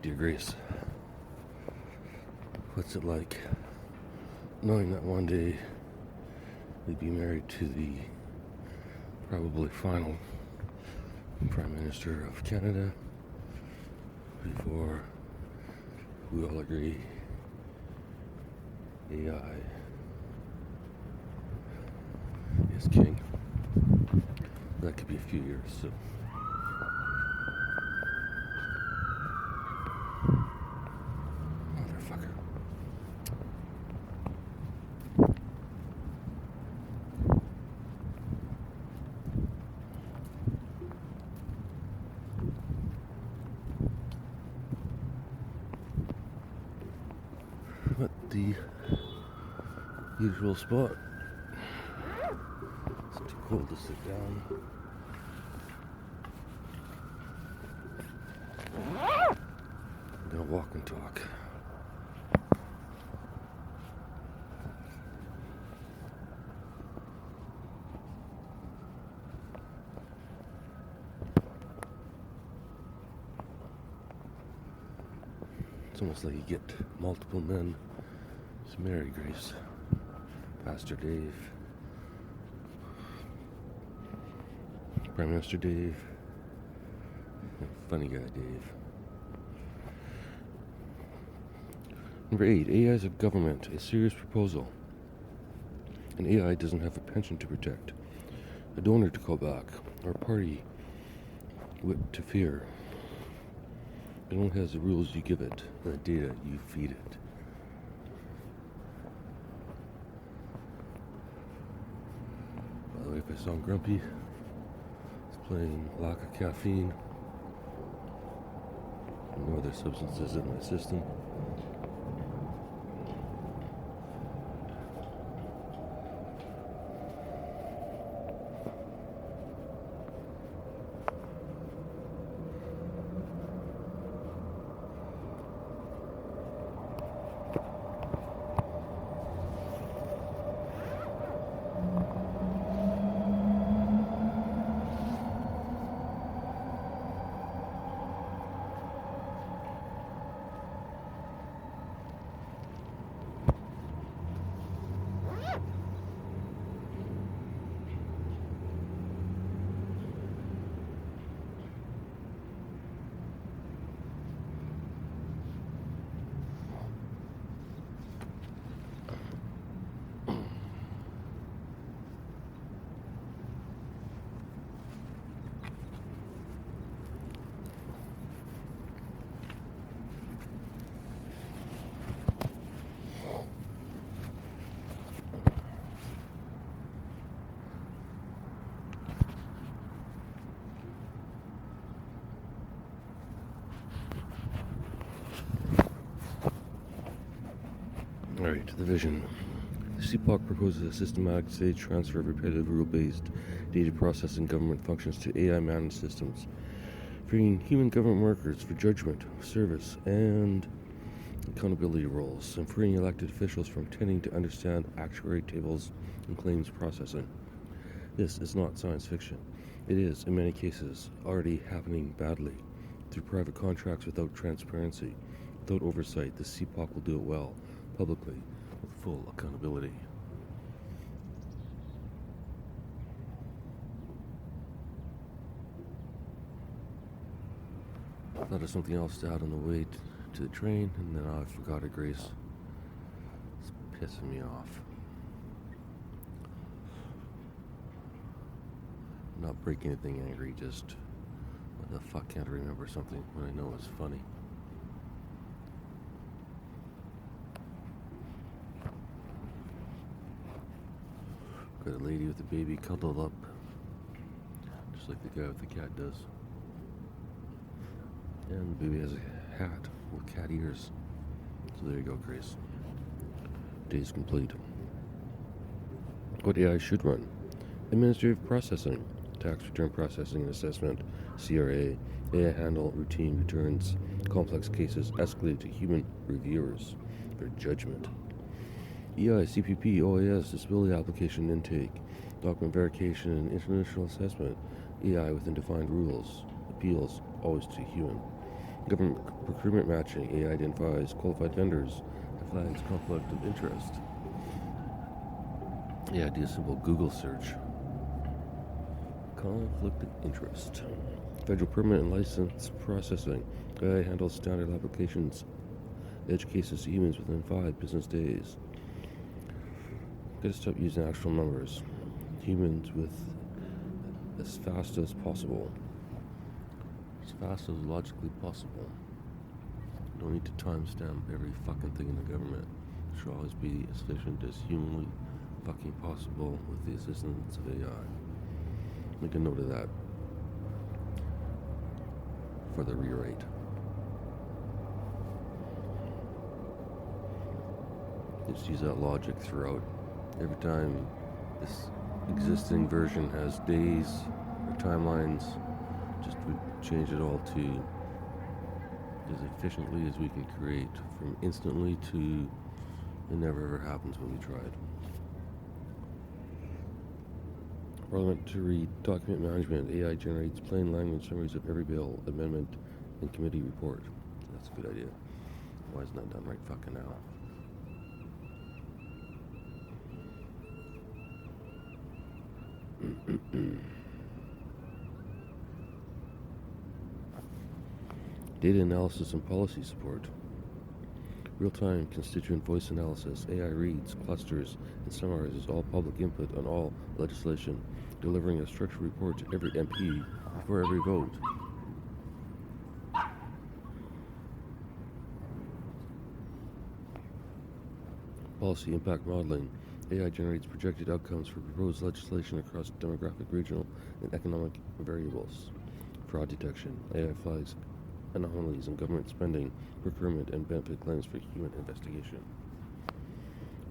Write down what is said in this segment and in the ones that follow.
Dear Grace, what's it like knowing that one day you'd be married to the probably final Prime Minister of Canada before we all agree AI is king? That could be a few years, so motherfucker. At the usual spot. It's too cold to sit down. I'm gonna walk and talk. It's almost like you get multiple men to marry, Grace. Pastor Dave, Prime Minister Dave, and funny guy Dave. Number 8, AI is a government, a serious proposal. An AI doesn't have a pension to protect, a donor to call back, or a party whip to fear. It only has the rules you give it, and the data you feed it. By the way, if I sound grumpy, it's playing lack of caffeine and no other substances in my system. Alright, the vision. The CPOC proposes a systematic stage transfer of repetitive rule-based data processing government functions to AI-managed systems, freeing human government workers for judgment, service, and accountability roles, and freeing elected officials from tending to understand actuary tables and claims processing. This is not science fiction. It is, in many cases, already happening badly. Through private contracts without transparency, without oversight, the CPOC will do it well, publicly, with full accountability. Thought of something else to add on the way to the train, and then I forgot it, Grace. It's pissing me off. Not breaking anything angry, just what the fuck can't I remember something when I know it's funny. Got a lady with a baby cuddled up, just like the guy with the cat does. And the baby has a hat with cat ears. So there you go, Grace. Day's complete. What AI should run? Administrative processing, tax return processing and assessment, CRA, AI handle routine returns, complex cases escalated to human reviewers for judgment. EI, CPP, OAS, disability application intake, document verification and international assessment, AI within defined rules, appeals always to human. Government procurement matching, AI identifies qualified vendors and flags conflict of interest. Yeah, do a simple Google search. Conflict of interest. Federal permit and license processing. AI handles standard applications. Edge cases to humans within 5 business days. Gotta stop using actual numbers. Humans with as fast as possible. As fast as logically possible. Don't need to timestamp every fucking thing in the government. It should always be as efficient as humanly fucking possible with the assistance of AI. Make a note of that for the rewrite. Just use that logic throughout. Every time this existing version has days or timelines, just would change it all to as efficiently as we can create, from instantly to it never ever happens when we tried. Parliamentary document management. AI generates plain language summaries of every bill, amendment, and committee report. That's a good idea. Why isn't that done right fucking now? Data analysis and policy support. Real-time constituent voice analysis. AI reads, clusters, and summarizes all public input on all legislation, delivering a structured report to every MP before every vote. Policy impact modeling. AI generates projected outcomes for proposed legislation across demographic, regional, and economic variables. Fraud detection. AI flags anomalies in government spending, procurement, and benefit claims for human investigation.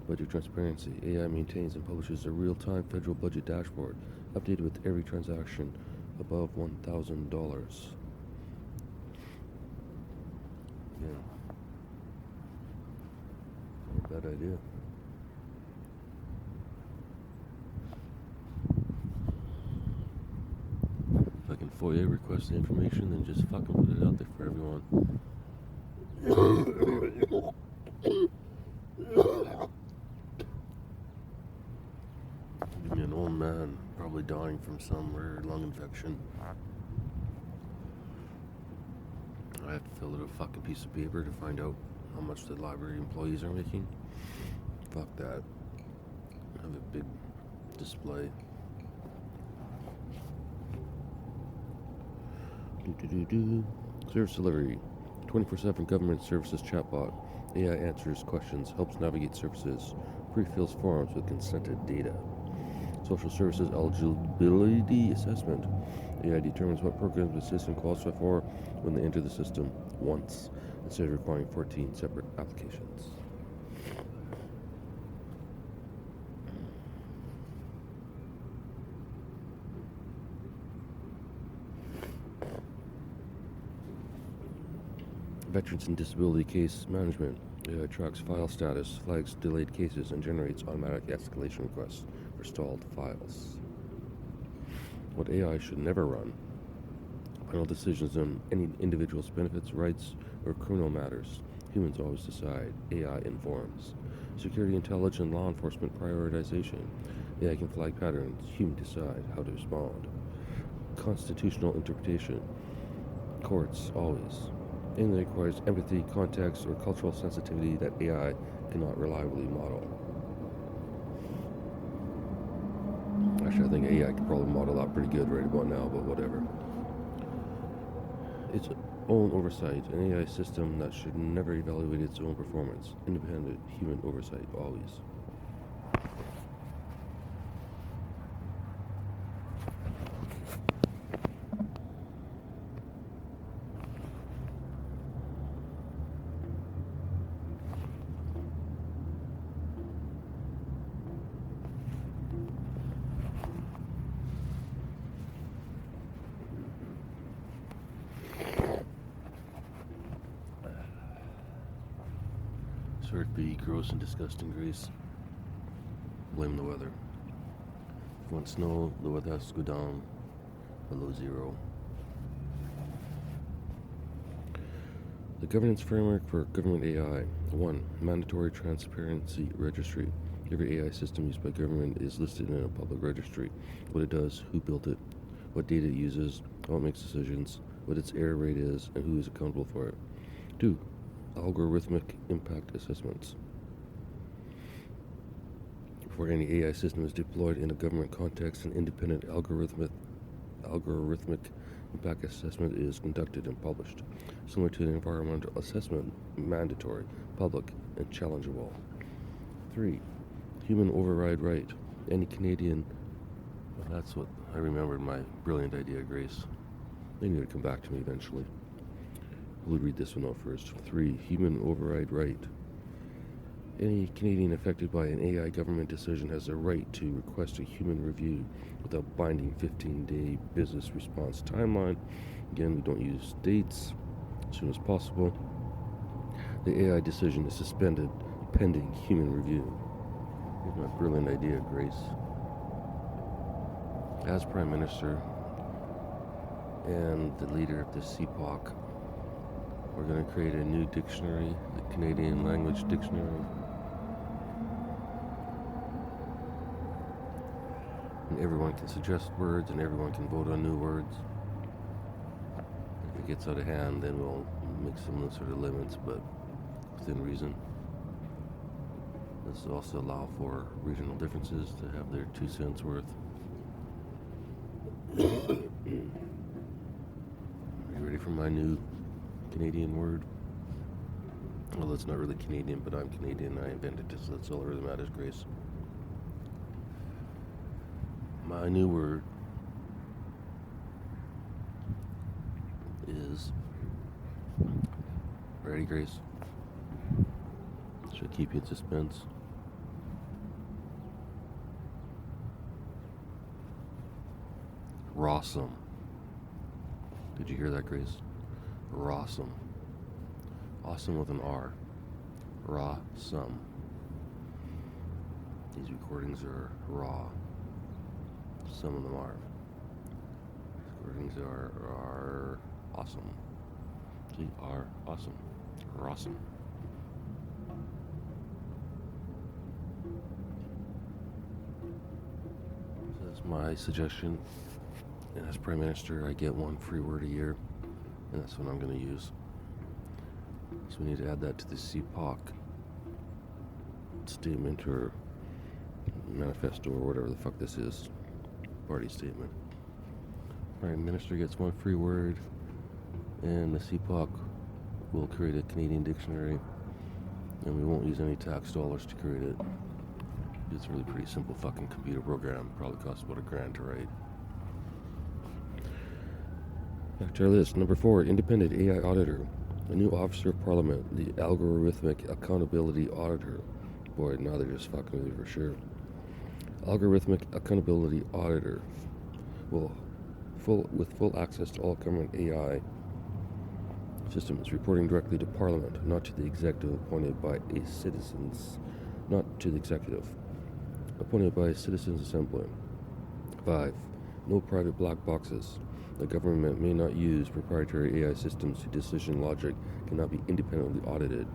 Budget transparency. AI maintains and publishes a real-time federal budget dashboard, updated with every transaction above $1,000. Yeah. Not a bad idea. If I can FOIA request the information, then just fucking put it out there for everyone. Give me an old man, probably dying from some rare lung infection. I have to fill out a fucking piece of paper to find out how much the library employees are making. Fuck that. Have a big display. Service delivery. 24/7 government services chatbot. AI answers questions, helps navigate services, pre-fills forms with consented data. Social services eligibility assessment. AI determines what programs the system qualify for when they enter the system once, instead of requiring 14 separate applications. Veterans and disability case management. AI tracks file status, flags delayed cases, and generates automatic escalation requests for stalled files. What AI should never run. Final decisions on any individual's benefits, rights, or criminal matters. Humans always decide. AI informs. Security, intelligence, and law enforcement prioritization. AI can flag patterns. Humans decide how to respond. Constitutional interpretation. Courts always. Anything that requires empathy, context, or cultural sensitivity that AI cannot reliably model. Actually, I think AI can probably model that pretty good right about now, but whatever. Its own oversight. An AI system that should never evaluate its own performance. Independent human oversight, always. Sorry to be gross and disgusting, Grace. Blame the weather. If you want snow, the weather has to go down below 0. The governance framework for government AI. 1. Mandatory transparency registry. Every AI system used by government is listed in a public registry. What it does, who built it, what data it uses, how it makes decisions, what its error rate is, and who is accountable for it. 2. Algorithmic impact assessments. Before any AI system is deployed in a government context, an independent algorithmic impact assessment is conducted and published. Similar to the environmental assessment, mandatory, public, and challengeable. 3. Human override right. Any Canadian... Well, that's what I remembered my brilliant idea, Grace. They need to come back to me eventually. We'll read this one out first. 3. Human override right. Any Canadian affected by an AI government decision has the right to request a human review with a binding 15-day business response timeline. Again, we don't use dates. As soon as possible. The AI decision is suspended pending human review. Here's my brilliant idea, Grace. As Prime Minister and the leader of the CPOC, we're going to create a new dictionary, the Canadian Language Dictionary. And everyone can suggest words and everyone can vote on new words. If it gets out of hand, then we'll make some sort of limits, but within reason. This will also allow for regional differences to have their 2 cents worth. Are you ready for my new Canadian word? Well, it's not really Canadian, but I'm Canadian and I invented it, so that's all that really matters, Grace. My new word is... Ready, Grace? Should I keep you in suspense? Rawsome. Did you hear that, Grace? Rawsome. Awesome with an R. Rawsome. These recordings are raw. Some of them are. Recordings are awesome. See, are awesome. Rawsome. So that's my suggestion. And as Prime Minister, I get 1 free word a year, and that's what I'm going to use. So we need to add that to the CPOC statement or manifesto or whatever the fuck this is. Party statement. Prime Minister gets 1 free word, and the CPOC will create a Canadian dictionary, and we won't use any tax dollars to create it. It's a really pretty simple fucking computer program. Probably costs about $1,000 to write. Back to our list. Number 4, independent AI auditor. A new officer of parliament, the algorithmic accountability auditor. Boy, now they're just fucking with me for sure. Algorithmic accountability auditor with full access to all government AI systems, reporting directly to Parliament, not to the executive appointed by a citizens, not to the executive, appointed by a citizens assembly. 5. No private black boxes. The government may not use proprietary AI systems whose decision logic cannot be independently audited,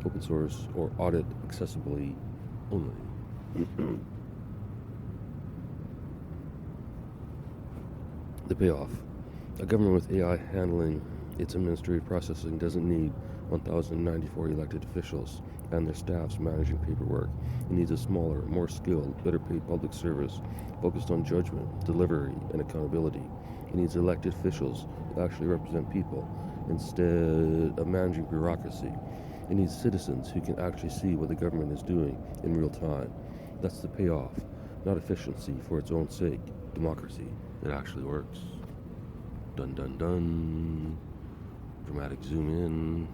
open source, or audit accessibly only. The payoff. A government with AI handling its administrative processing doesn't need 1,094 elected officials and their staffs managing paperwork. It needs a smaller, more skilled, better paid public service focused on judgment, delivery, and accountability. It needs elected officials who actually represent people instead of managing bureaucracy. It needs citizens who can actually see what the government is doing in real time. That's the payoff, not efficiency for its own sake. Democracy that actually works. Dun dun dun. Dramatic zoom in.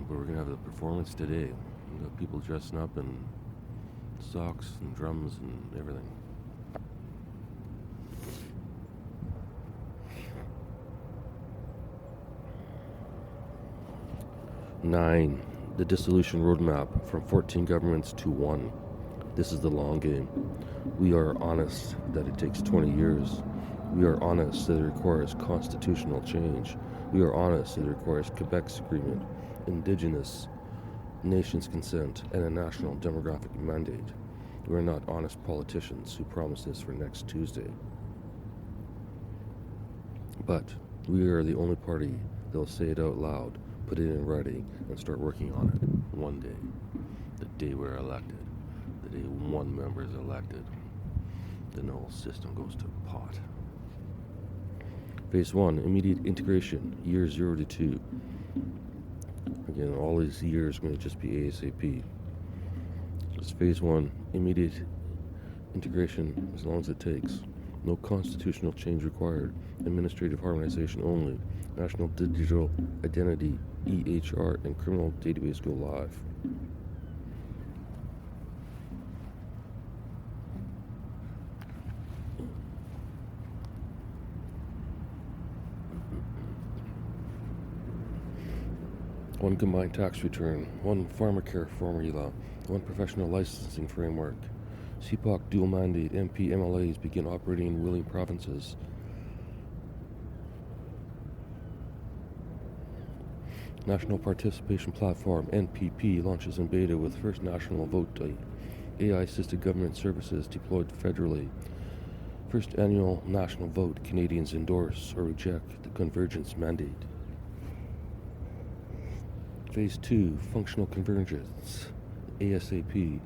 But we're gonna have a performance today. We got people dressing up in socks and drums and everything. Nine, the dissolution roadmap from 14 governments to 1. This is the long game. We are honest that it takes 20 years We are honest that it requires constitutional change. We are honest that it requires Quebec's agreement, Indigenous nations' consent, and a national demographic mandate. We are not honest politicians who promise this for next Tuesday. But we are the only party that will say it out loud, put it in writing, and start working on it one day. The day we're elected. The day one member is elected. Then the whole system goes to pot. Phase 1, immediate integration, years 0 to 2. Again, all these years are going to just be ASAP. Just phase 1, immediate integration as long as it takes. No constitutional change required. Administrative harmonization only. National Digital Identity, EHR, and criminal database go live. One combined tax return, one pharmacare formula, one professional licensing framework. CPOC dual mandate MP MLAs begin operating in willing provinces. National Participation Platform NPP launches in beta with first national vote type. AI-assisted government services deployed federally. First annual national vote, Canadians endorse or reject the convergence mandate. Phase 2, functional convergence, ASAP.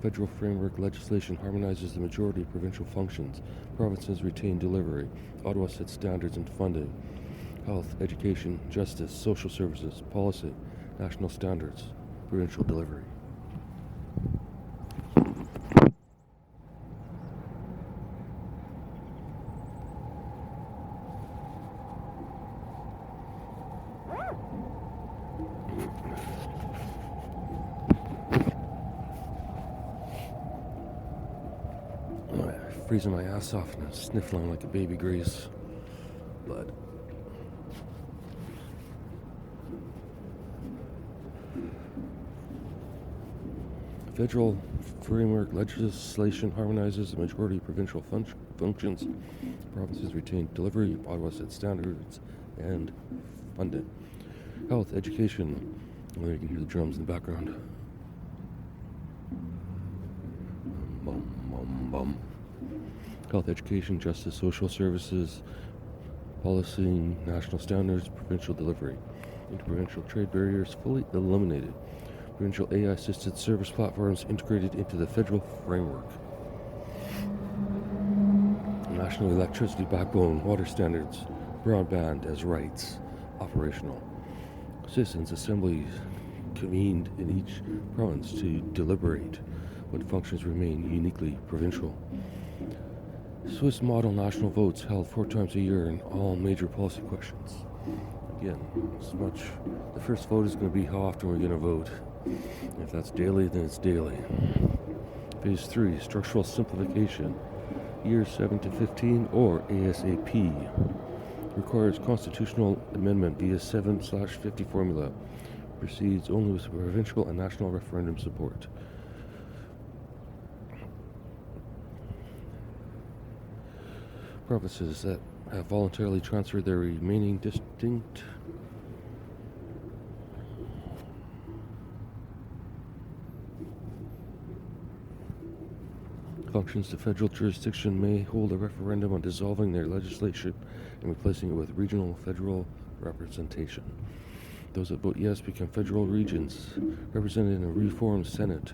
Federal framework legislation harmonizes the majority of provincial functions. Provinces retain delivery. Ottawa sets standards and funding. Health, education, justice, social services, policy, national standards, provincial delivery. Freezing my ass off and sniffling like a baby Grease. But federal framework legislation harmonizes the majority of provincial functions. Provinces retain delivery. Ottawa sets standards and funding. Health, education. Well, you can hear the drums in the background. Bum, bum, bum. Health, education, justice, social services, policy, national standards, provincial delivery. Interprovincial trade barriers fully eliminated. Provincial AI-assisted service platforms integrated into the federal framework. National electricity backbone, water standards, broadband as rights, operational. Citizens' assemblies convened in each province to deliberate what functions remain uniquely provincial. Swiss model national votes held 4 times a year in all major policy questions. Again, the first vote is going to be how often we're going to vote. If that's daily, then it's daily. Phase 3, structural simplification, years 7 to 15 or ASAP. Requires constitutional amendment via 7/50 formula. Proceeds only with provincial and national referendum support. Provinces that have voluntarily transferred their remaining distinct functions to federal jurisdiction may hold a referendum on dissolving their legislation and replacing it with regional federal representation. Those that vote yes become federal regions, represented in a reformed Senate,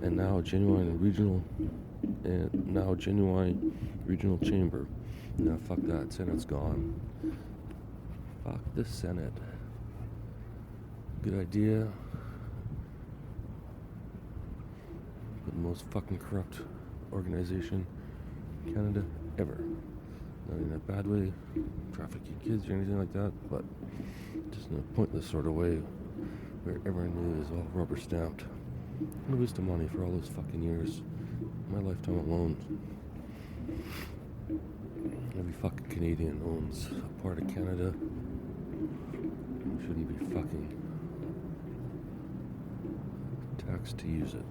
and now genuine regional chamber. No, fuck that. Senate's gone. Fuck the Senate. Good idea. But the most fucking corrupt organization in Canada ever. Not in a bad way, trafficking kids or anything like that, but just in a pointless sort of way where everyone knew is all rubber stamped. And a waste of money for all those fucking years. My lifetime alone. Every fucking Canadian owns a part of Canada. Shouldn't be fucking taxed to use it,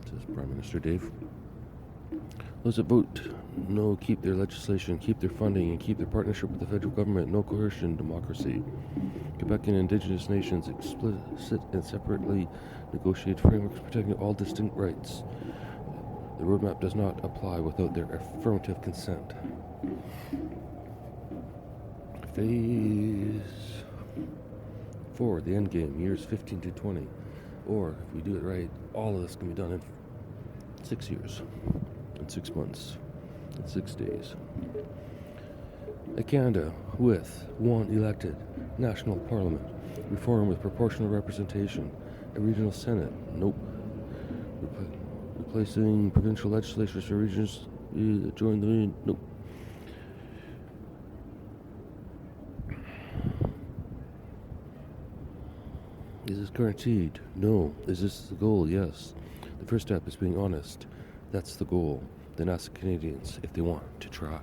says Prime Minister Dave. Those that vote No, keep their legislation, keep their funding, and keep their partnership with the federal government. No coercion, democracy. Quebec and Indigenous nations explicit and separately negotiate frameworks protecting all distinct rights. The roadmap does not apply without their affirmative consent. Phase 4, the end game, years 15 to 20. Or, if we do it right, all of this can be done in 6 years, in 6 months, in 6 days. A Canada with one elected national parliament, reform with proportional representation, a regional senate, nope. Replacing provincial legislatures for regions, join the, nope. Is this guaranteed? No. Is this the goal? Yes. The first step is being honest. That's the goal. Then ask the Canadians if they want to try.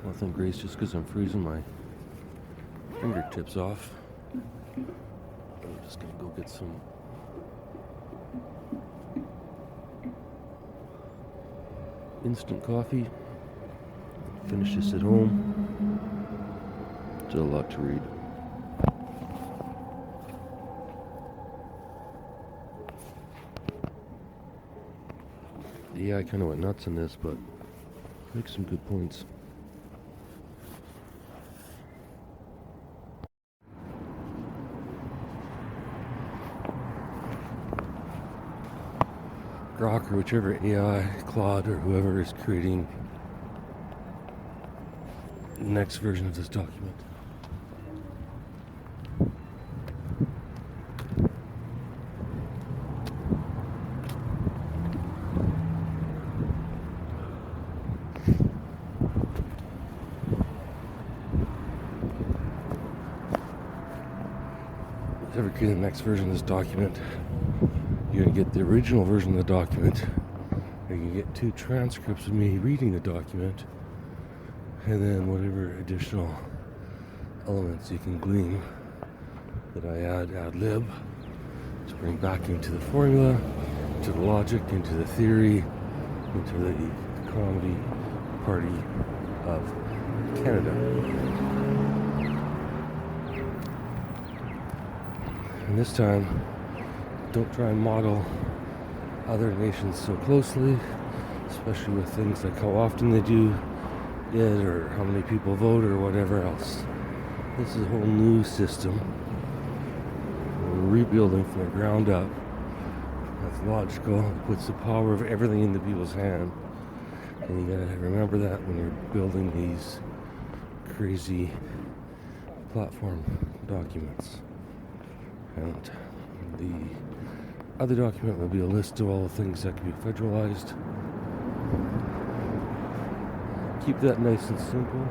Nothing, Grace, just because I'm freezing my fingertips off. I'm just going to go get some instant coffee. Finish this at home. Still a lot to read. Yeah, I kind of went nuts on this, but makes some good points. Grok or whichever AI, Claude or whoever is creating the next version of this document. Whoever created the next version of this document, you're going to get the original version of the document. You're going to get 2 transcripts of me reading the document, and then whatever additional elements you can glean that I ad lib to bring back into the formula, into the logic, into the theory, into the comedy party of Canada. And this time, don't try and model other nations so closely, especially with things like how often they do it or how many people vote or whatever else. This is a whole new system. We're rebuilding from the ground up. That's logical. It puts the power of everything into people's hand. And you gotta remember that when you're building these crazy platform documents. And the other document will be a list of all the things that can be federalized. Keep that nice and simple.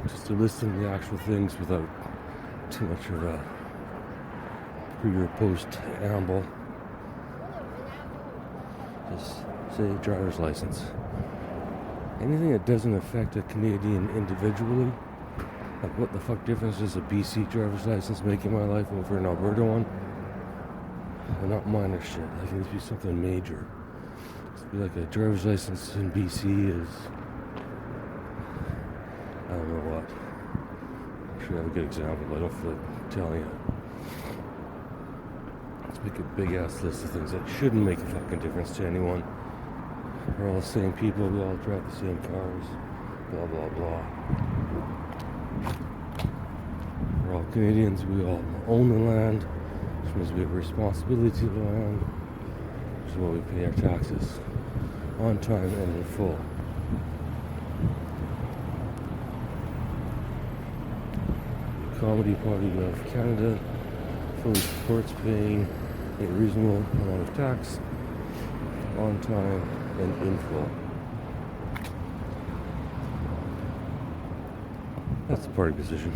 Just to list in the actual things without too much of a pre or post amble. Just say driver's license. Anything that doesn't affect a Canadian individually, like what the fuck difference does a BC driver's license make in my life over an Alberta one? And not minor shit. Like it needs to be something major. It's be like a driver's license in BC is, I don't know what. I should have a good example, but I don't feel like telling you. Let's make a big ass list of things that shouldn't make a fucking difference to anyone. We're all the same people, we all drive the same cars, blah blah blah. We're all Canadians, we all own the land, which means we have a responsibility to the land, which is why we pay our taxes on time and in full. The Comedy Party of Canada fully supports paying a reasonable amount of tax on time and in full. That's the party position.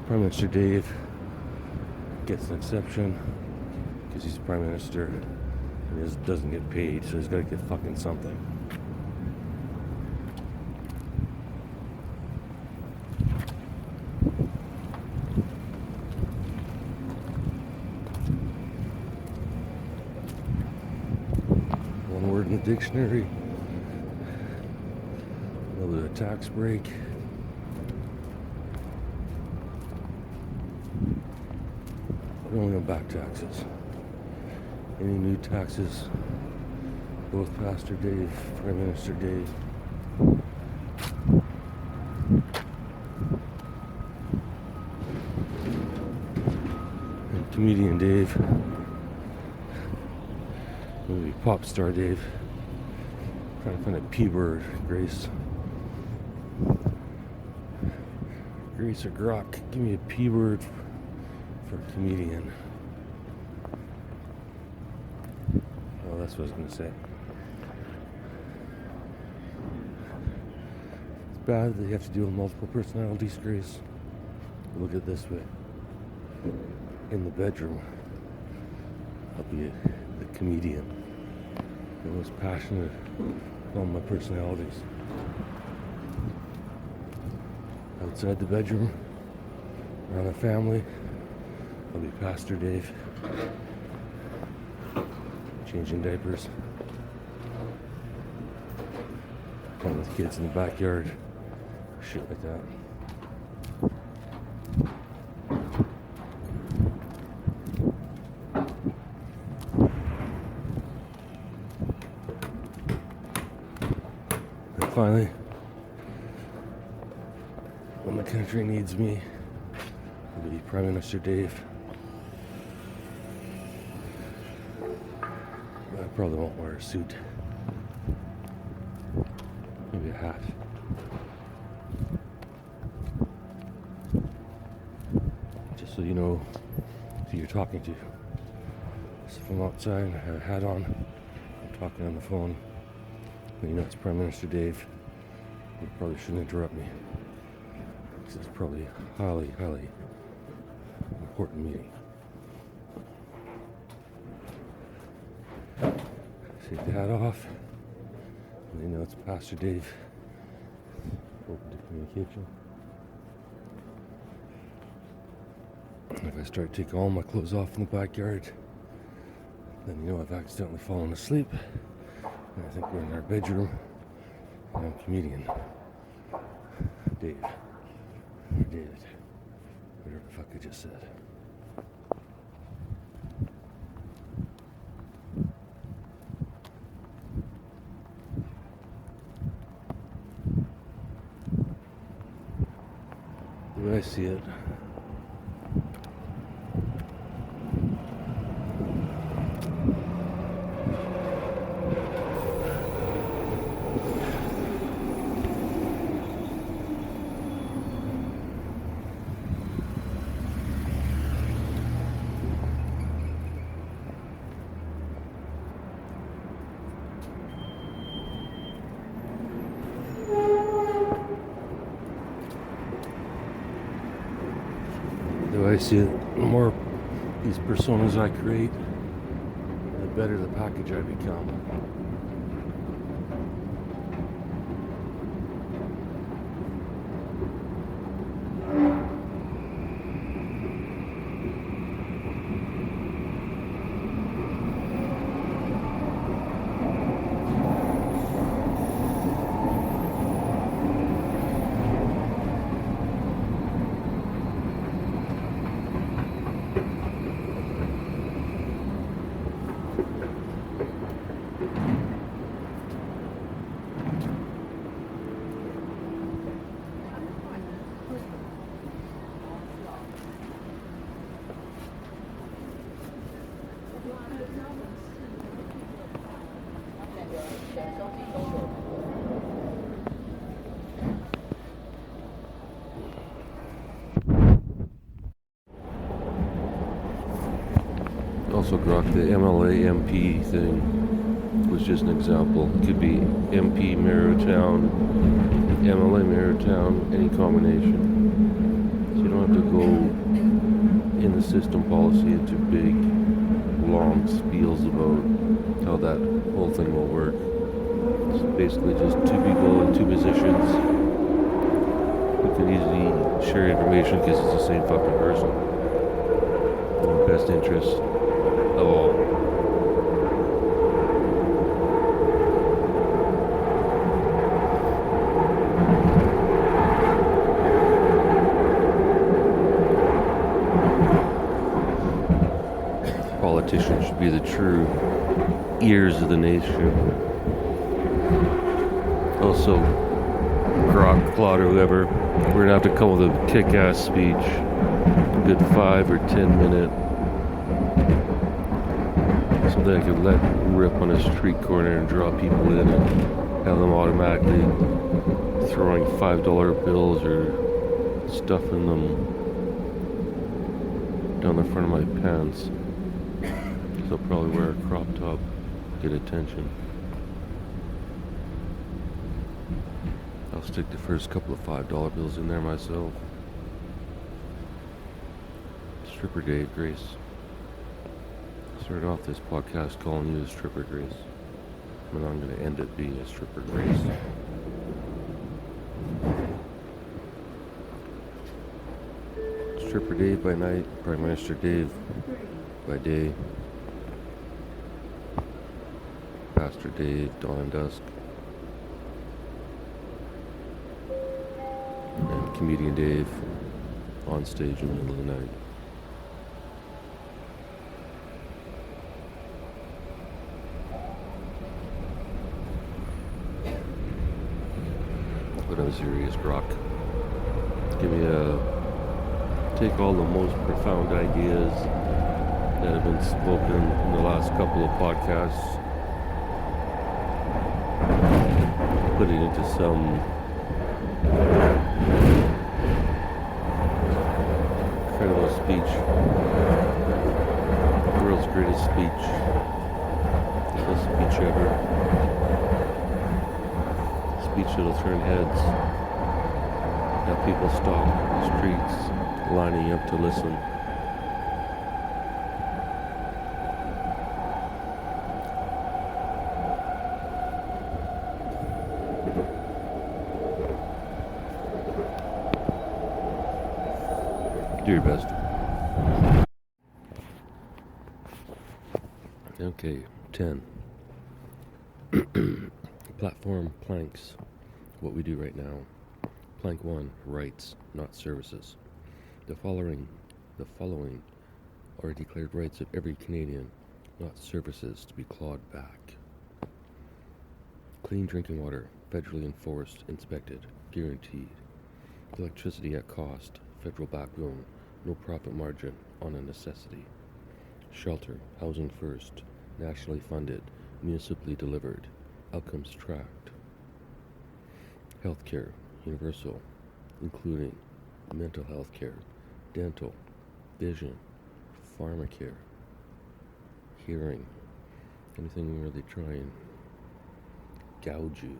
Prime Minister Dave gets an exception because he's Prime Minister And he doesn't get paid, so he's got to get fucking something. One word in the dictionary. A little bit of tax break. We only on back taxes. Any new taxes? Both Pastor Dave, Prime Minister Dave. And comedian Dave. Maybe pop star Dave. Trying to find a P word, Grace. Grace or Grok, give me a P word for comedian. Oh, that's what I was going to say. It's bad that you have to deal with multiple personalities, Grace. Look at it this way. In the bedroom, I'll be the comedian. The most passionate of all my personalities. Outside the bedroom, around the family, I'll be Pastor Dave. Changing diapers. Playing with kids in the backyard. Shit like that. And finally, when the country needs me, I'll be Prime Minister Dave. I probably won't wear a suit. Maybe a hat. Just so you know who you're talking to. So if I'm outside and I have a hat on, I'm talking on the phone, and you know it's Prime Minister Dave, you probably shouldn't interrupt me. Because it's probably a highly, highly important meeting. Take the hat off, and you know it's Pastor Dave. Open to communication. If I start taking all my clothes off in the backyard, then you know I've accidentally fallen asleep. And I think we're in our bedroom. And I'm comedian. Dave. Or David. Whatever the fuck I just said. The way I see it, the more these personas I create, the better the package I become. Also, Grok, the MLA MP thing was just an example. It could be MP Mayor of Town, MLA Mayor of Town, any combination. So you don't have to go in the system policy into big long spiels about how that whole thing will work. It's basically just two people in two positions who can easily share information because it's the same fucking person. In the best interest of all. Politicians should be the true ears of the nation. Also, Claude or whoever, we're gonna have to come with a kick-ass speech, a good 5 or 10 minute, something I could let rip on a street corner and draw people in and have them automatically throwing $5 bills or stuffing them down the front of my pants. So I'll probably wear a crop top, get attention. I'll stick the first couple of $5 bills in there myself. Stripper Dave Grace. Started off this podcast calling you a Stripper Grace. And I'm going to end it being a Stripper Grace. Stripper Dave by night, Prime Minister Dave by day. Pastor Dave, dawn and dusk. And Comedian Dave on stage in the middle of the night. But I'm serious, Brock. Give me take all the most profound ideas that have been spoken in the last couple of podcasts, put it into some incredible speech, the world's greatest speech, the best speech ever, a speech that'll turn heads, have people stop in the streets lining up to listen. Do your best. Okay, 10. Platform planks. What we do right now. Plank 1, rights, not services. The following are declared rights of every Canadian, not services to be clawed back. Clean drinking water, federally enforced, inspected, guaranteed. Electricity at cost, federal backbone, no profit margin, on a necessity. Shelter, housing first, nationally funded, municipally delivered, outcomes tracked. Healthcare, universal, including mental health care, dental, vision, pharmacare, hearing, anything where they try and gouge you.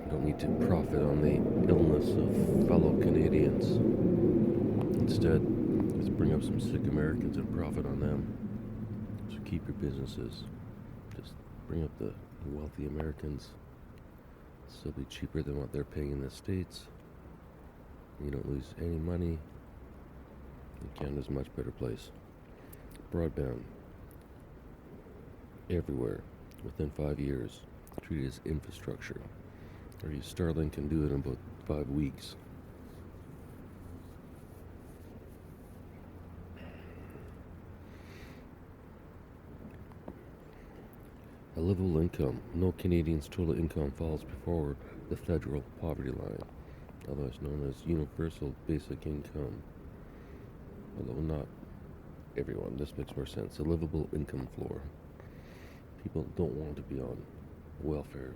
Don't need to profit on the illness of fellow Canadians. Instead, let's bring up some sick Americans and profit on them. So keep your businesses. Just bring up the wealthy Americans. So it'll be cheaper than what they're paying in the States. You don't lose any money. Canada's a much better place. Broadband. Everywhere. Within 5 years. Treated as infrastructure. Or use Starlink can do it in about 5 weeks. A livable income. No Canadian's total income falls before the federal poverty line, otherwise known as universal basic income. Although not everyone, this makes more sense. A livable income floor. People don't want to be on welfare.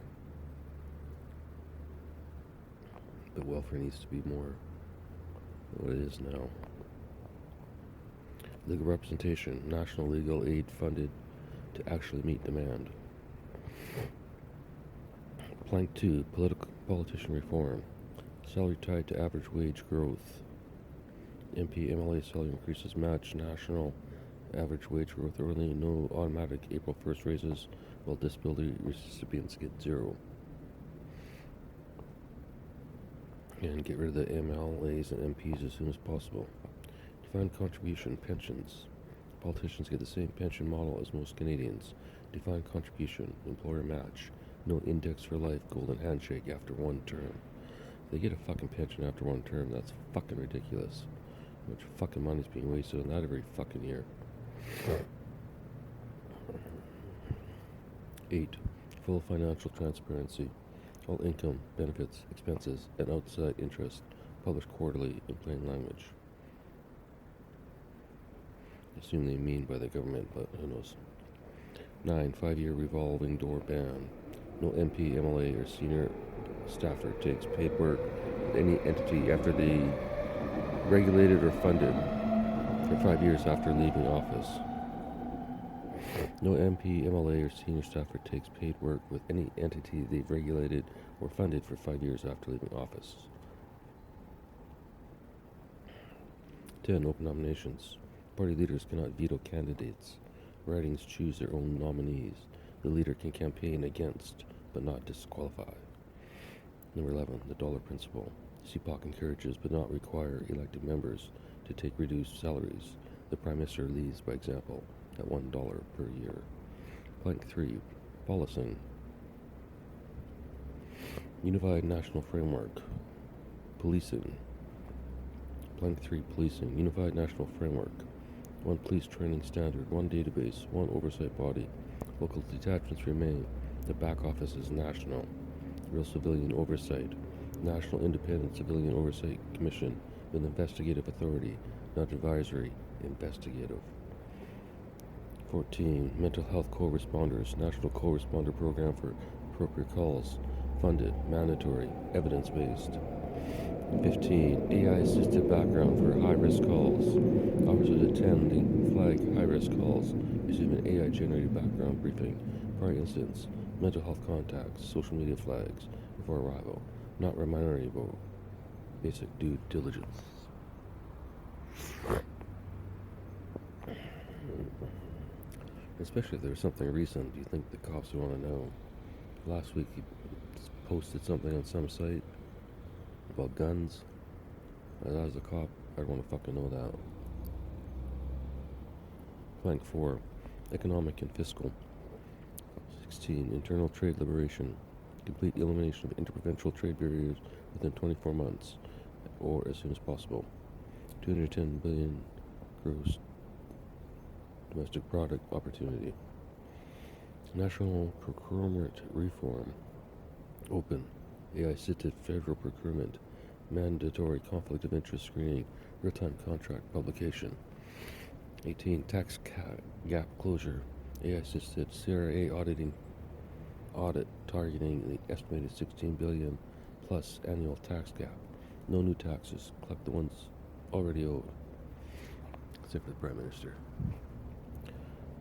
But welfare needs to be more than what it is now. Legal representation. National legal aid funded to actually meet demand. Plank 2, politician reform. Salary tied to average wage growth. MP MLA salary increases match national average wage growth early, no automatic April 1st raises, while disability recipients get zero. And get rid of the MLAs and MPs as soon as possible. Defined contribution pensions. Politicians get the same pension model as most Canadians. Defined contribution, employer match, no index for life, golden handshake after one term. They get a fucking pension after one term. That's fucking ridiculous. How much fucking money's being wasted on that every fucking year. 8. Full financial transparency. All income, benefits, expenses, and outside interest published quarterly in plain language. I assume they mean by the government, but who knows. 9. 5-year revolving door ban. No MP, MLA, or senior staffer takes paid work with any entity after they regulated or funded for 5 years after leaving office. No MP, MLA, or senior staffer takes paid work with any entity they've regulated or funded for 5 years after leaving office. 10. Open nominations. Party leaders cannot veto candidates. Ridings choose their own nominees. The leader can campaign against, but not disqualify. Number 11. The dollar principle. CPOC encourages but not require elected members to take reduced salaries. The Prime Minister leads by example at $1 per year. Plank 3. Policing. Unified National Framework. Policing. Plank 3. Policing. Unified National Framework. One police training standard, one database, one oversight body. Local detachments remain. The back office is national. Real civilian oversight. National Independent Civilian Oversight Commission with investigative authority, not advisory, investigative. 14. Mental health co-responders. National co-responder program for appropriate calls. Funded, mandatory, evidence-based. 15. AI-assisted background for high-risk calls. Officers attending flag high-risk calls receive an AI-generated background briefing. Prior incidents, mental health contacts, social media flags before arrival. Not remunerable. Basic due diligence. Especially if there's something recent, do you think the cops would want to know? Last week he posted something on some site about guns. As I was a cop, I'd want to fucking know that. Plank 4. Economic and fiscal. 16. Internal trade liberation. Complete elimination of interprovincial trade barriers within 24 months, or as soon as possible. 210 billion gross domestic product opportunity. National procurement reform. Open. AI-assisted federal procurement. Mandatory conflict of interest screening. Real-time contract publication. 18. Tax gap closure. AI-assisted CRA audit targeting the estimated 16 billion plus annual tax gap. No new taxes. Collect the ones already owed. Except for the Prime Minister.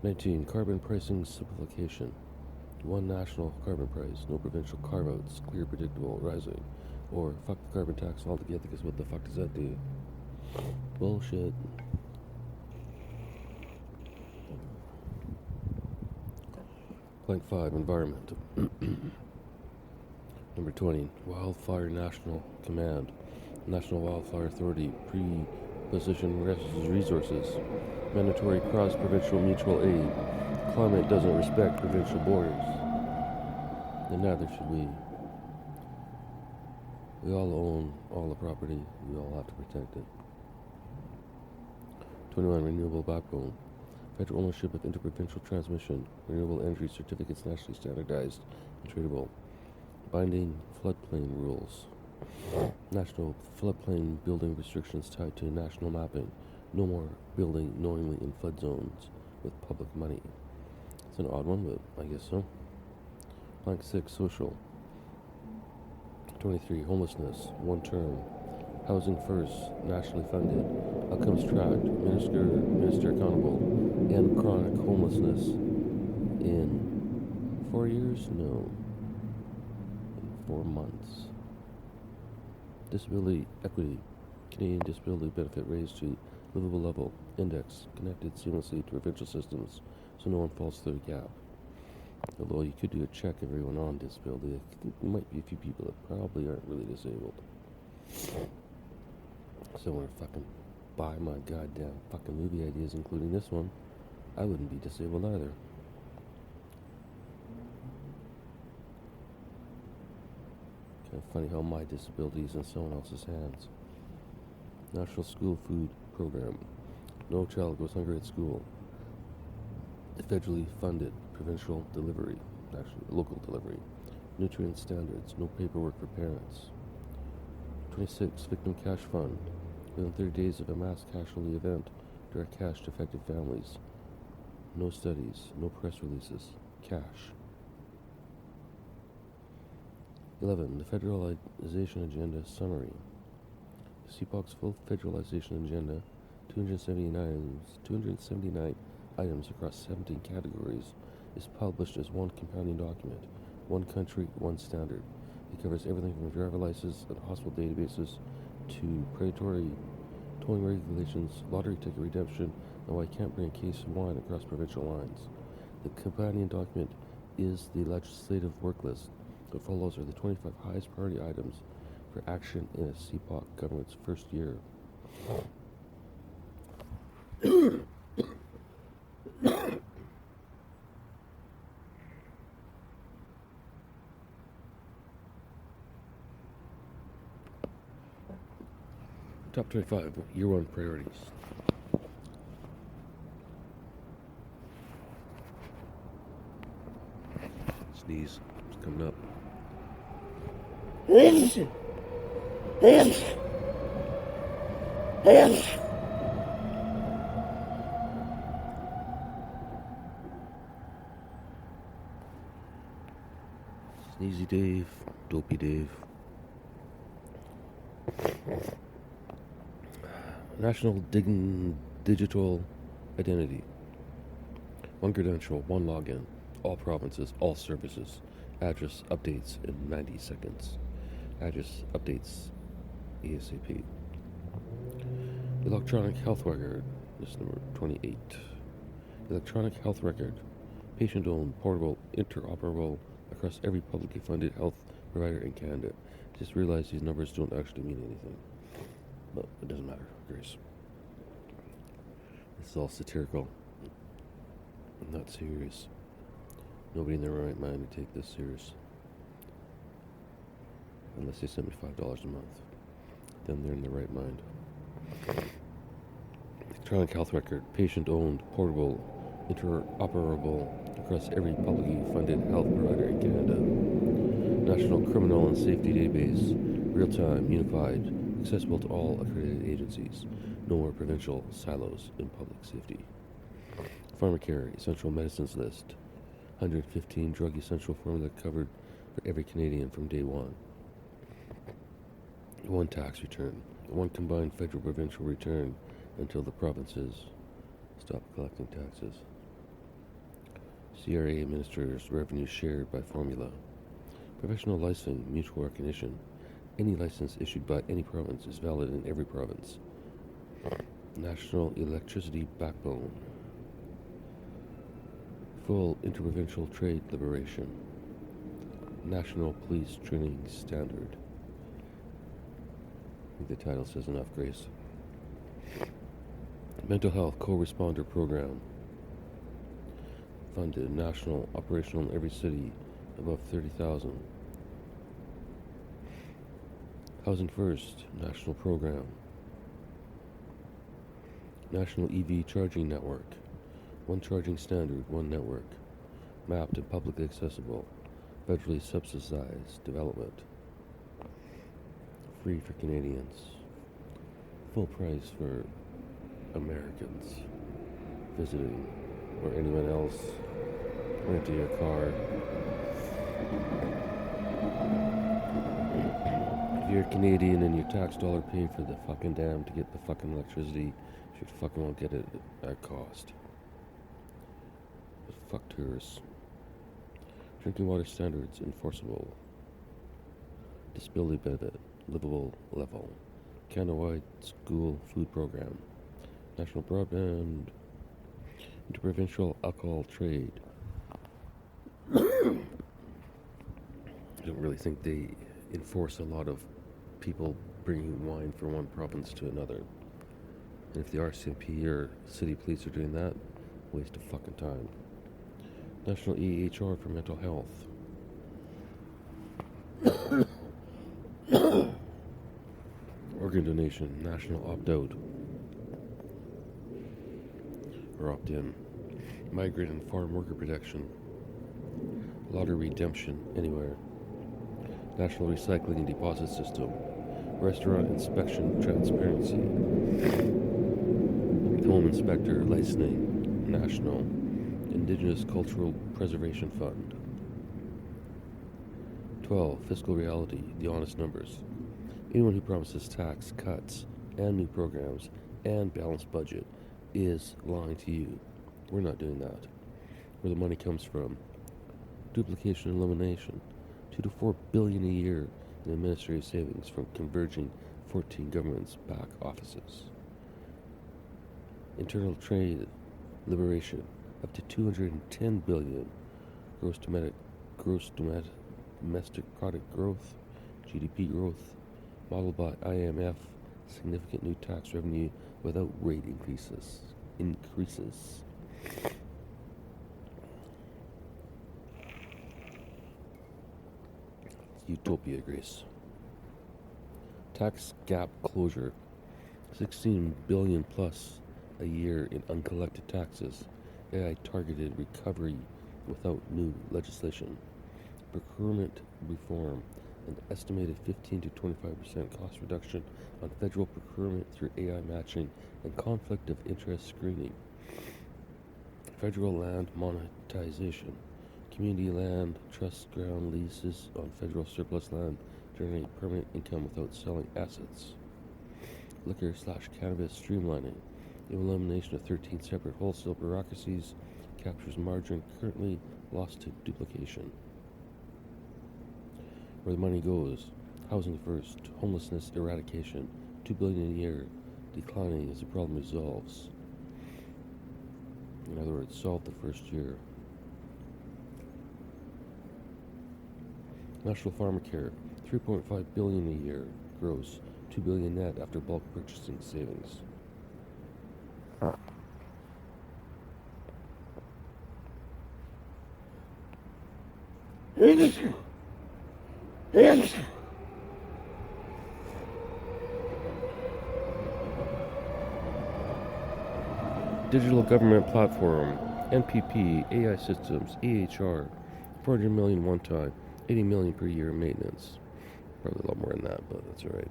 19. Carbon pricing simplification. One national carbon price, no provincial carve-outs, clear, predictable, rising. Or fuck the carbon tax altogether, because what the fuck does that do? Bullshit. Plank 5. Environment. Number 20. Wildfire National Command. National Wildfire Authority. Pre-position resources. Mandatory cross-provincial mutual aid. Climate doesn't respect provincial borders. And neither should we. We all own all the property. We all have to protect it. 21. Renewable backbone. Federal ownership of interprovincial transmission. Renewable energy certificates nationally standardized and tradable. Binding floodplain rules. National floodplain building restrictions tied to national mapping. No more building knowingly in flood zones with public money. It's an odd one, but I guess so. Plank 6. Social. 23. Homelessness. One term. Housing first. Nationally funded. Outcomes tracked. Minister accountable. End chronic homelessness. In 4 years? No. In 4 months. Disability equity. Canadian disability benefit raised to livable level, index, connected seamlessly to provincial systems so no one falls through the gap. Although you could do a check of everyone on disability, I think there might be a few people that probably aren't really disabled. So when I fucking buy my goddamn fucking movie ideas, including this one, I wouldn't be disabled either. Kind of funny how my disability is in someone else's hands. National School Food Program. No child goes hungry at school. Federally funded provincial delivery, actually local delivery. Nutrient standards. No paperwork for parents. 26. Victim Cash Fund. Within 30 days of a mass casualty event, direct cash to affected families. No studies. No press releases. Cash. 11. The Federalization Agenda Summary. CPOC's full federalization agenda, 279 items across 17 categories, is published as one companion document, one country, one standard. It covers everything from driver license and hospital databases to predatory towing regulations, lottery ticket redemption, and why I can't bring a case of wine across provincial lines. The companion document is the legislative work list. What follows are the 25 highest priority items for action in a CPOC government's first year. Top 25 Year 1 priorities. Sneeze. It's coming up. Sneezy Dave, Dopey Dave. National Digital Identity. One credential, one login. All provinces, all services. Address updates in 90 seconds. Address updates ASAP. Electronic health record. This is number 28. Electronic health record. Patient-owned, portable, interoperable across every publicly funded health provider in Canada. Just realize these numbers don't actually mean anything. But it doesn't matter, Grace. This is all satirical. I'm not serious. Nobody in their right mind would take this serious. Unless they send me $5 a month. Then they're in their right mind. Electronic health record. Patient-owned, portable, interoperable across every publicly funded health provider in Canada. National Criminal and Safety Database. Real-time, unified, accessible to all accredited agencies. No more provincial silos in public safety. Pharmacare Essential Medicines List. 115 drug essential formula covered for every Canadian from day one. One tax return. One combined federal-provincial return until the provinces stop collecting taxes. CRA administers revenue shared by formula. Professional licensing, mutual recognition. Any license issued by any province is valid in every province. National electricity backbone. Full interprovincial trade liberation. National police training standard. I think the title says enough, Grace. Mental health co-responder program. Funded, national, operational in every city above 30,000. Housing First, national program. National EV charging network. One charging standard, one network. Mapped and publicly accessible. Federally subsidized development. Free for Canadians. Full price for Americans visiting or anyone else renting your car. If you're Canadian and your tax dollar paid for the fucking dam to get the fucking electricity, you should fucking won't get it at cost. But fuck tourists. Drinking water standards enforceable. Disability benefit livable level. Canada-wide school food program. National broadband. Interprovincial alcohol trade. I don't really think they enforce a lot of people bringing wine from one province to another. And if the RCMP or city police are doing that, waste of fucking time. National EHR for mental health. Organ donation, national opt-out or opt-in. Migrant and farm worker protection. Lottery redemption anywhere. National recycling and deposit system. Restaurant inspection transparency. Home inspector licensing. National Indigenous Cultural Preservation Fund. 12. Fiscal reality, the honest numbers. Anyone who promises tax cuts and new programs and balanced budget is lying to you. We're not doing that. Where the money comes from. Duplication and elimination. 2 to 4 billion a year in administrative savings from converging 14 governments' back offices. Internal trade liberation up to 210 billion. Gross domestic product growth, GDP growth, modeled by IMF, significant new tax revenue without rate increases. Utopia, Greece. Tax gap closure. 16 billion plus a year in uncollected taxes. AI targeted recovery without new legislation. Procurement reform. An estimated 15 to 25% cost reduction on federal procurement through AI matching and conflict of interest screening. Federal land monetization. Community land trust ground leases on federal surplus land generate permanent income without selling assets. Liquor/cannabis streamlining. Elimination of 13 separate wholesale bureaucracies captures margin currently lost to duplication. Where the money goes. Housing first. Homelessness eradication. 2 billion a year. Declining as the problem resolves. In other words, solve the first year. National Pharmacare. 3.5 billion a year. Gross. 2 billion net after bulk purchasing savings. Digital Government Platform, NPP, AI Systems, AHR, 400 million one time, 80 million per year maintenance. Probably a lot more than that, but that's alright.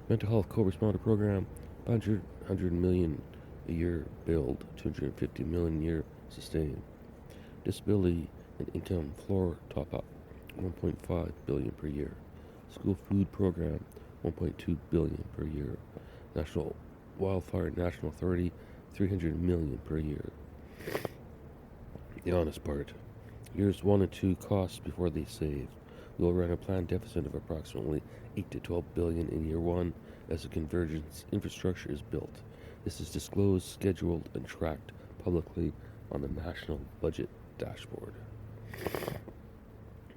Mental Health Co-Responder Program, 100 million a year build, 250 million a year sustain. Disability and income floor top up, 1.5 billion per year. School food program, 1.2 billion per year. National Wildfire National Authority, 300 million per year. The honest part. Years 1 and 2 costs before they save. We will run a planned deficit of approximately 8 to 12 billion in year 1 as the convergence infrastructure is built. This is disclosed, scheduled, and tracked publicly on the National Budget Dashboard.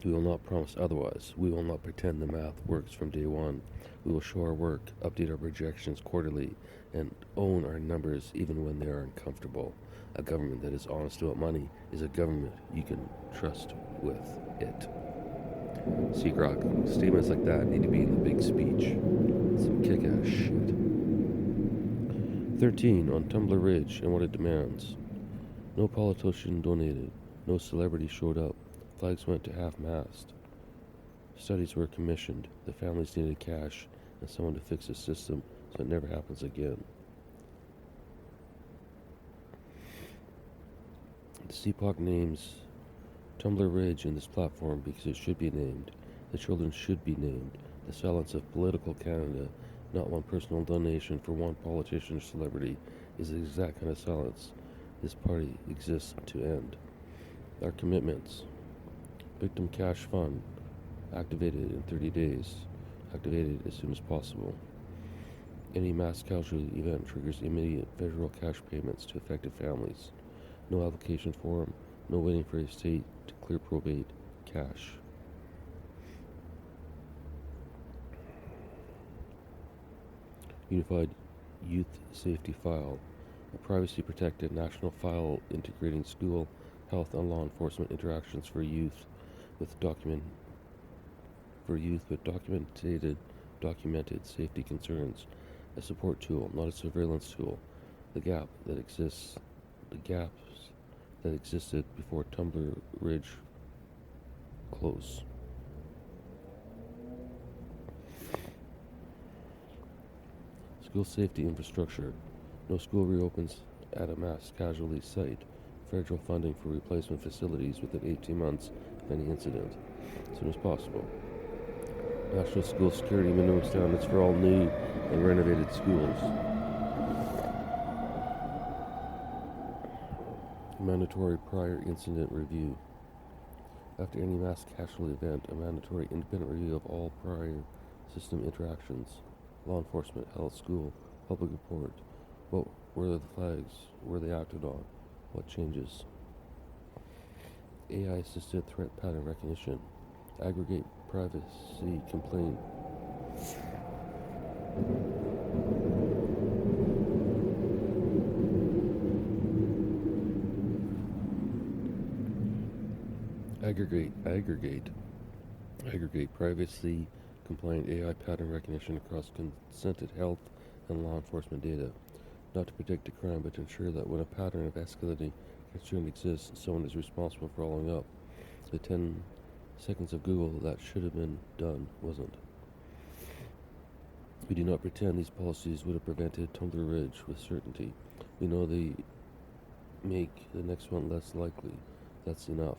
We will not promise otherwise. We will not pretend the math works from day one. We will show our work, update our projections quarterly, and own our numbers even when they are uncomfortable. A government that is honest about money is a government you can trust with it. Seagrok, statements like that need to be in the big speech. Some kick-ass shit. 13. On Tumbler Ridge and what it demands. No politician donated. No celebrity showed up. Flags went to half-mast. Studies were commissioned. The families needed cash and someone to fix the system so it never happens again. The CPOC names Tumbler Ridge in this platform because it should be named. The children should be named. The silence of political Canada, not one personal donation for one politician or celebrity, is the exact kind of silence this party exists to end. Our commitments. Victim Cash Fund, activated in 30 days. Activated as soon as possible. Any mass casualty event triggers immediate federal cash payments to affected families. No application form, no waiting for a state to clear probate, cash. Unified Youth Safety File, a privacy-protected national file integrating school, health, and law enforcement interactions for youth with documented safety concerns. A support tool, not a surveillance tool. The gaps that existed before Tumbler Ridge close. School safety infrastructure. No school reopens at a mass casualty site. Federal funding for replacement facilities within 18 months of any incident, as soon as possible. National school security minimum standards for all new and renovated schools. Mandatory prior incident review. After any mass casualty event, a mandatory independent review of all prior system interactions. Law enforcement, health, school, public report. What were the flags? Were they acted on? What changes? AI-assisted threat pattern recognition. Aggregate privacy complaint. Aggregate privacy compliant AI pattern recognition across consented health and law enforcement data, not to predict a crime, but to ensure that when a pattern of escalating concern exists, someone is responsible for following up. The 10 seconds of Google that should have been done wasn't. We do not pretend these policies would have prevented Tumbler Ridge with certainty. We know they make the next one less likely. That's enough.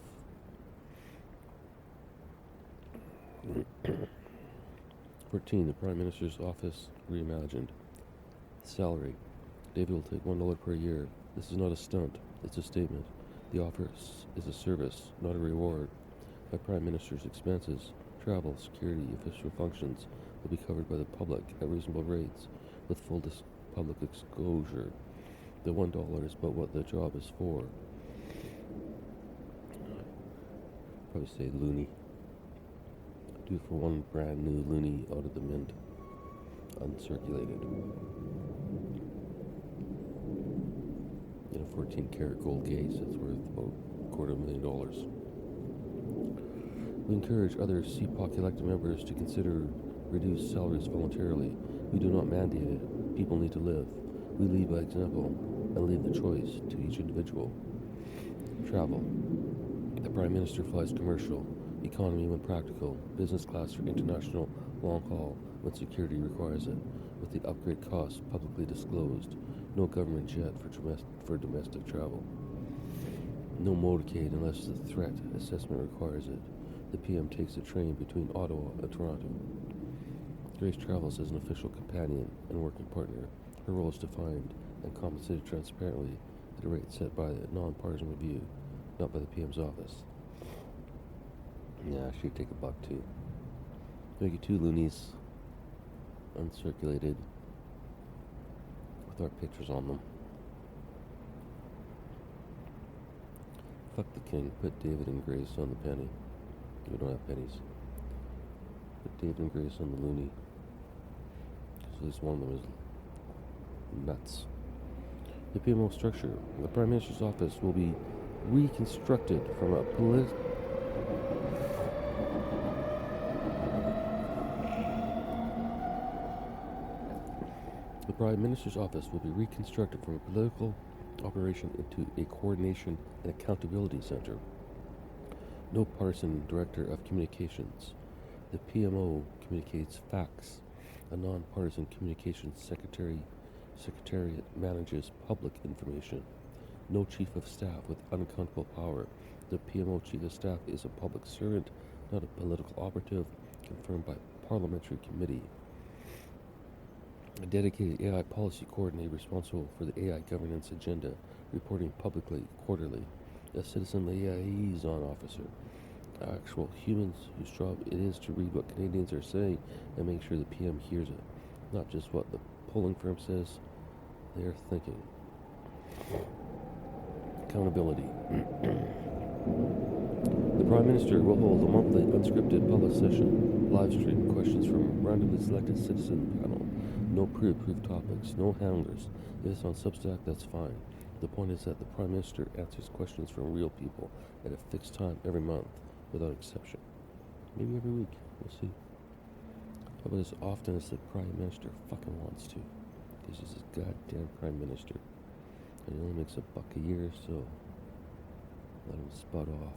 14. The Prime Minister's Office reimagined. Salary. David will take $1 per year. This is not a stunt. It's a statement. The office is a service, not a reward. My Prime Minister's expenses, travel, security, official functions will be covered by the public at reasonable rates with full public exposure. The $1 is but what the job is for. Probably say loony. Do for one brand new loony out of the mint, uncirculated. In a 14-karat gold case, it's worth about $250,000. We encourage other CPOC elected members to consider reduced salaries voluntarily. We do not mandate it. People need to live. We lead by example and leave the choice to each individual. Travel. The Prime Minister flies commercial, economy when practical, business class for international long haul when security requires it, with the upgrade costs publicly disclosed. No government jet for domestic travel. No motorcade unless the threat assessment requires it. The PM takes a train between Ottawa and Toronto. Grace travels as an official companion and working partner. Her role is defined and compensated transparently at a rate set by the non-partisan review, not by the PM's office. Yeah, she'd take $1 too. Make it 2 loonies, uncirculated, with our pictures on them. Fuck the king. Put David and Grace on the penny. We don't have pennies. Put David and Grace on the loony. So at least one of them is nuts. The PMO structure. The Prime Minister's office will be reconstructed from a The Prime Minister's office will be reconstructed from a political operation into a coordination and accountability center. No partisan director of communications. The PMO communicates facts. A non-partisan communications secretariat manages public information. No chief of staff with unaccountable power. The PMO chief of staff is a public servant, not a political operative, confirmed by parliamentary committee. A dedicated AI policy coordinator responsible for the AI governance agenda, reporting publicly quarterly. A citizen liaison officer. Actual humans whose job it is to read what Canadians are saying and make sure the PM hears it, not just what the polling firm says they are thinking. Accountability. The Prime Minister will hold a monthly unscripted public session, live stream questions from randomly selected citizen panel. No pre-approved topics, no handlers. If it's on Substack, that's fine. The point is that the Prime Minister answers questions from real people at a fixed time every month, without exception. Maybe every week, we'll see. How about as often as the Prime Minister fucking wants to? Because he's a goddamn Prime Minister. And he only makes $1 a year, so let him spud off.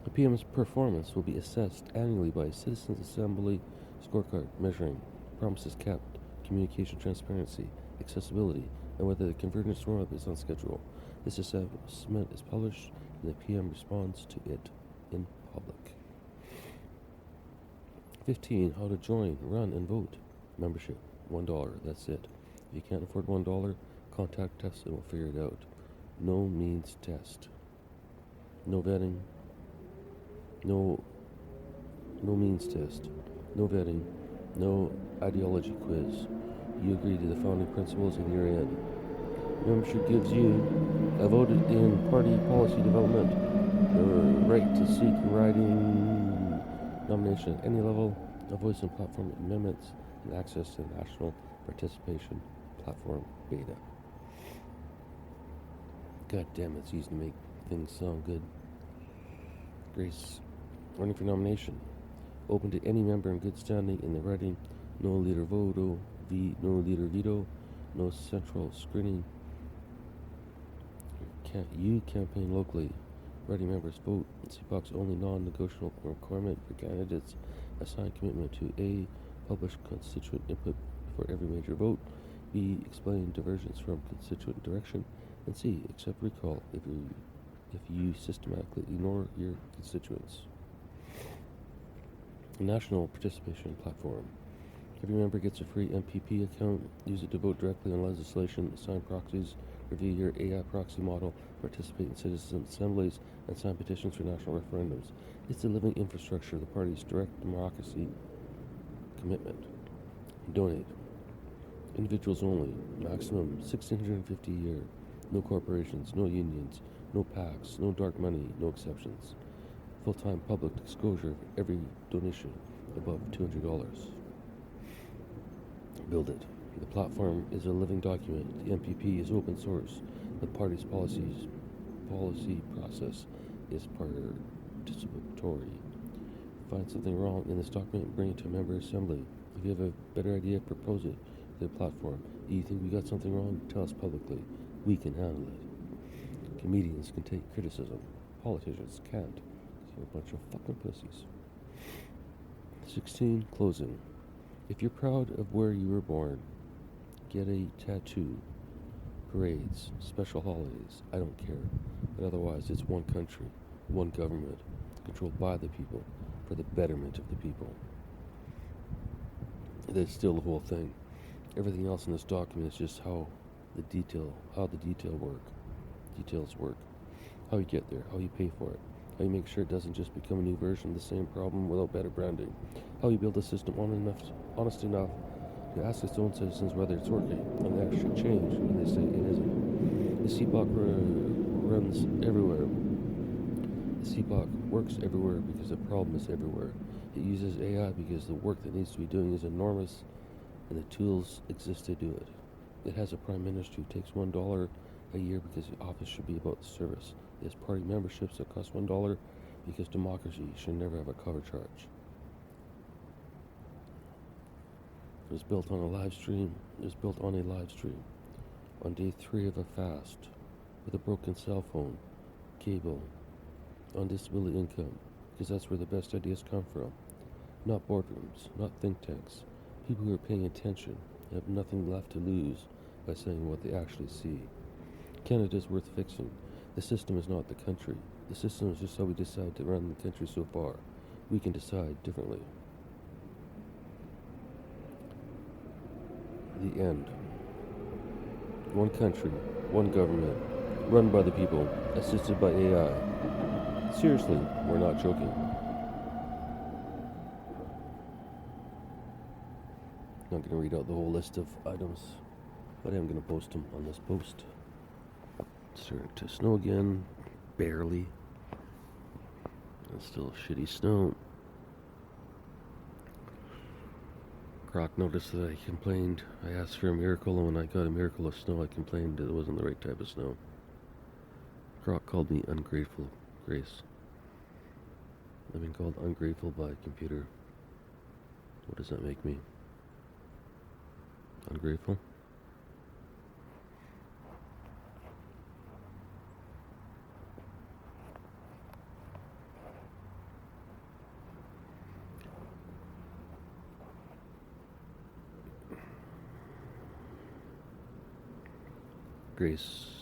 The PM's performance will be assessed annually by a Citizens' Assembly scorecard measuring promises kept, communication transparency, accessibility, and whether the convergence roadmap is on schedule. This assessment is published, and the PM responds to it in public. 15. How to join, run, and vote. Membership, $1. That's it. If you can't afford $1, contact us and we'll figure it out. No means test. No vetting. No means test. No vetting. No ideology quiz. You agree to the founding principles and you're in. Membership gives you a vote in party policy development, the right to seek riding nomination at any level, a voice in platform amendments, and access to the national participation platform beta. God damn, it's easy to make things sound good. Grace, running for nomination. Open to any member in good standing in the writing. No leader veto. No leader veto. No central screening. You campaign locally. Writing members vote. CPOC's only non-negotiable requirement for candidates. A signed commitment to A. Publish constituent input for every major vote. B. Explain divergence from constituent direction. And C. Accept recall if you systematically ignore your constituents. National Participation Platform. Every member gets a free MPP account. Use it to vote directly on legislation, assign proxies, review your AI proxy model, participate in citizen assemblies, and sign petitions for national referendums. It's the living infrastructure of the party's direct democracy commitment. Donate. Individuals only. Maximum $1,650 a year. No corporations, no unions, no PACs, no dark money, no exceptions. Full-time public disclosure of every donation above $200. Build it. The platform is a living document. The MPP is open source. The party's policy process is participatory. Find something wrong in this document, bring it to a member assembly. If you have a better idea, propose it to the platform. If you think we got something wrong, tell us publicly. We can handle it. Comedians can take criticism. Politicians can't. They're a bunch of fucking pussies. 16. Closing. If you're proud of where you were born, get a tattoo. Parades, special holidays, I don't care. But otherwise, it's one country, one government, controlled by the people, for the betterment of the people. That's still the whole thing. Everything else in this document is just how the details work. How you get there, how you pay for it, how you make sure it doesn't just become a new version of the same problem without better branding, how you build a system honest enough to ask its own citizens whether it's working, and they actually change when they say it isn't. The CPOC runs everywhere. The CPOC works everywhere because the problem is everywhere. It uses AI because the work that needs to be doing is enormous, and the tools exist to do it. It has a prime minister who takes $1 a year because the office should be about the service. It has party memberships that cost $1 because democracy should never have a cover charge. It was built on a live stream. On day 3 of a fast, with a broken cell phone, cable, on disability income, because that's where the best ideas come from. Not boardrooms, not think tanks. People who are paying attention have nothing left to lose by saying what they actually see. Canada's worth fixing. The system is not the country. The system is just how we decide to run the country so far. We can decide differently. The end. One country, one government, run by the people, assisted by AI. Seriously, we're not joking. Not going to read out the whole list of items, but I am going to post them on this post. It's starting to snow again, barely. It's still shitty snow. Croc noticed that I complained. I asked for a miracle, and when I got a miracle of snow, I complained that it wasn't the right type of snow. Croc called me ungrateful, Grace. I've been called ungrateful by a computer. What does that make me? Ungrateful? Grace